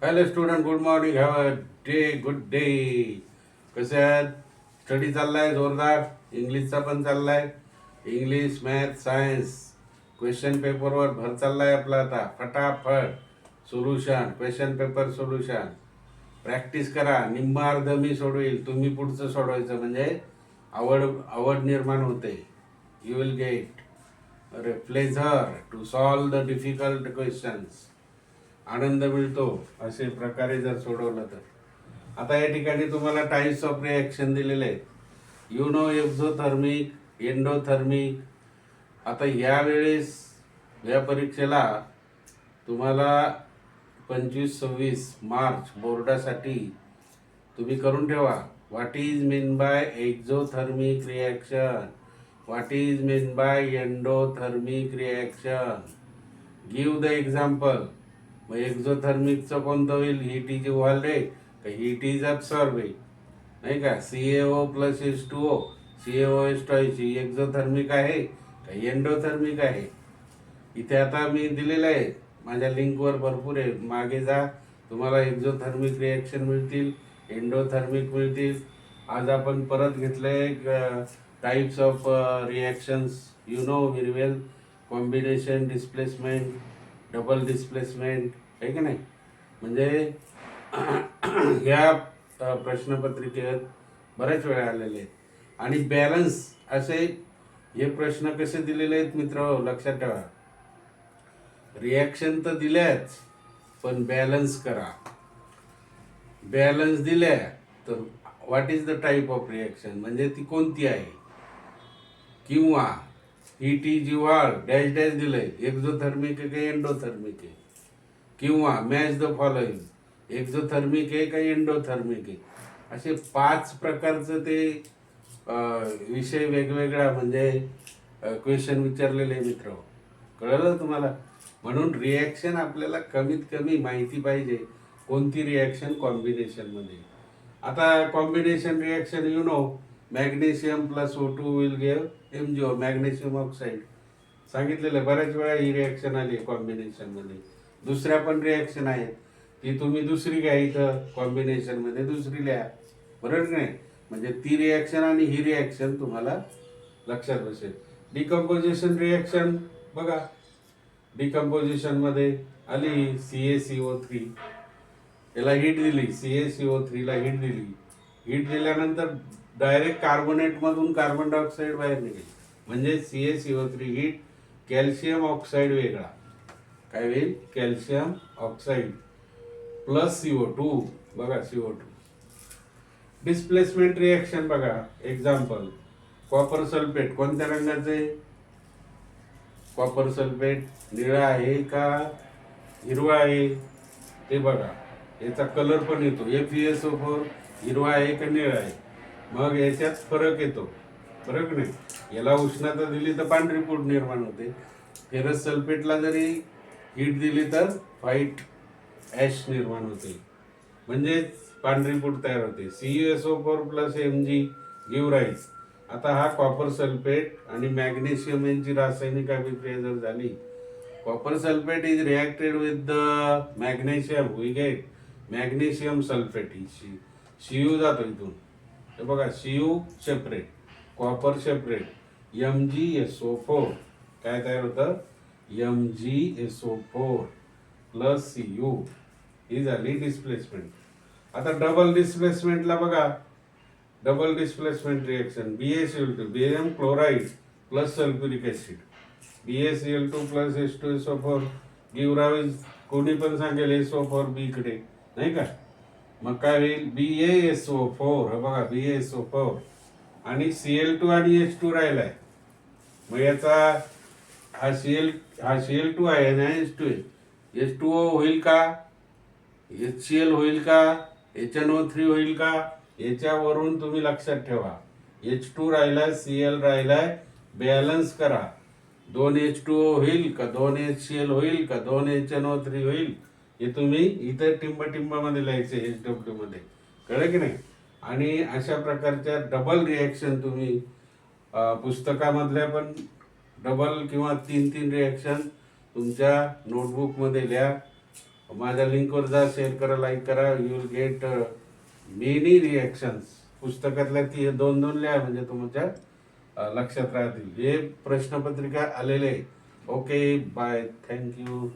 Hello student, good morning. Have a day, good day. कसे आहेत? Study चाललाय जोरदार. इंग्लिशचा पण चाललाय. इंग्लिश, मॅथ, सायन्स क्वेश्चन पेपरवर भर चाललाय आपला आता. फटाफट solution, question paper solution practice करा. निम्मा अर्ध मी सोडवेल, तुम्ही पुढचं सोडवायचं. म्हणजे आवड आवड निर्माण होते. You will get pleasure to solve the difficult questions. आनंद मिळतो असे प्रकारे जर सोडवलं तर. आता या ठिकाणी तुम्हाला टाईप्स ऑफ रिॲक्शन दिलेले आहेत. You know exothermic, endothermic. आता यावेळेस या परीक्षेला तुम्हाला 25-26 मार्च बोर्डासाठी तुम्ही करून ठेवा. What is mean by exothermic reaction, what is mean by endothermic reaction. Give the example. मग एक्झोथर्मिकचं कोणतं होईल? हीट इज इव्हॉल्व्ड का हीट इज ॲब्सॉर्बिंग, नाही का? CaO प्लस H2O, CaOH ही एक्झोथर्मिक आहे का एंडोथर्मिक आहे? इथे आता मी दिलेलं आहे, माझ्या लिंकवर भरपूर आहे, मागे जा. तुम्हाला एक्झोथर्मिक रिॲक्शन मिळतील, एंडोथर्मिक मिळतील. आज आपण परत घेतलंय types of reactions. You know very well. Combination, displacement, double displacement, आहे की नाही? म्हणजे ह्या प्रश्नपत्रिकेत बऱ्याच वेळा आलेले आहेत. आणि बॅलन्स असे हे प्रश्न कसे दिलेले आहेत मित्र, लक्षात ठेवा. रिॲक्शन तर दिल्याच, पण बॅलन्स करा. बॅलन्स दिल्या तर what is the type of reaction, म्हणजे ती कोणती आहे. किंवा हीट इज इव्हॉल्व्ड डॅश डॅश दिलंय, एक्झोथर्मिक आहे का एंडोथर्मिक आहे. किंवा मॅच द फॉलोइंग, एक्झोथर्मिक आहे का एंडोथर्मिक आहे. असे 5 प्रकारचं ते विषय वेगवेगळा म्हणजे क्वेश्चन विचारलेले मित्र. कळलं तुम्हाला? म्हणून रिॲक्शन आपल्याला कमीत कमी माहिती पाहिजे, कोणती रिॲक्शन कॉम्बिनेशनमध्ये. आता combination reaction you know, magnesium plus O2 will give MgO, magnesium oxide. सांगितलेलं बऱ्याच वेळा ही रिॲक्शन आली आहे कॉम्बिनेशनमध्ये. दुसऱ्या पण रिॲक्शन आहेत, ती तुम्ही दुसरी घ्या, इथं कॉम्बिनेशनमध्ये दुसरी लिहा. बरोबर की नाही? म्हणजे ती रिॲक्शन आणि ही रिॲक्शन तुम्हाला लक्षात बसेल. डिकम्पोजिशन रिॲक्शन बघा. डिकम्पोजिशनमध्ये आली CaCO3, याला हीट दिली, CaCO3 ला हीट दिली. हीट दिल्यानंतर डायरेक्ट कार्बोनेटमधून कार्बन डायऑक्साईड बाहेर निघेल. म्हणजे CaCO3 हीट, कॅल्शियम ऑक्साईड वेगळा. काय होईल? Calcium oxide plus CO2. बघा CO2. डिस्प्लेसमेंट रिॲक्शन बघा. एक्झाम्पल, कॉपर सल्फेट कोणत्या रंगाचे? कॉपर सल्फेट निळा आहे का हिरवा आहे ते बघा. याचा कलर पण येतो. FeSO4 हिरवा आहे का निळा आहे. मग याच्यात फरक येतो. फरक नाही. याला उष्णता दिली तर पांढरी पूड निर्माण होते. फेरस सल्फेटला जरी हीट दिली तर व्हाईट ॲश निर्माण होते, म्हणजेच पांढरी पूड तयार होते. CuSO4 plus Mg give rice. आता हा कॉपर सल्फेट आणि मॅग्नेशियम यांची रासायनिक अभिक्रिया जर झाली, copper sulphate is reacted with the magnesium, we get magnesium sulphate. Cu जातो इथून. हे बघा, Cu separate, copper separate, MgSO4 काय तयार होतं? MgSO4 plus Cu. ही झाली डिस्प्लेसमेंट. आता डबल डिस्प्लेसमेंटला बघा. Double displacement reaction BaCl2, barium chloride plus sulphuric acid, BaCl2 plus H2SO4 give rise. कोणी पण सांगेल SO4 B कडे, नाही का? मग काय होईल? BaSO4. हे बघा, BaSO4 आणि Cl2 आणि H2 राहिलाय. मग याचा हा Cl2 आहे ना, H2 आहे. H2O होईल का? HCl होईल का? HNO3 होईल का? याच्यावरून तुम्ही लक्षात ठेवा. H2 राहिलाय, Cl राहिलाय, बॅलन्स करा. 2 H2O होईल का, 2 HCl होईल का, 2 HNO3 होईल, हे तुम्ही इथे टिंबामध्ये लिहायचे HW मध्ये. कळलं की नाही? आणि अशा प्रकारच्या डबल रिॲक्शन तुम्ही पुस्तकामधल्या पण डबल किंवा 3-3 रिॲक्शन तुमच्या नोटबुकमध्ये लिहा. माझ्या लिंकवर जा, शेअर करा, लाईक करा. You will gate many reactions. पुस्तकातल्या ती 2-2 लिहा म्हणजे तुमच्या लक्षात राहतील. हे प्रश्नपत्रिका आलेले. Okay bye, thank you.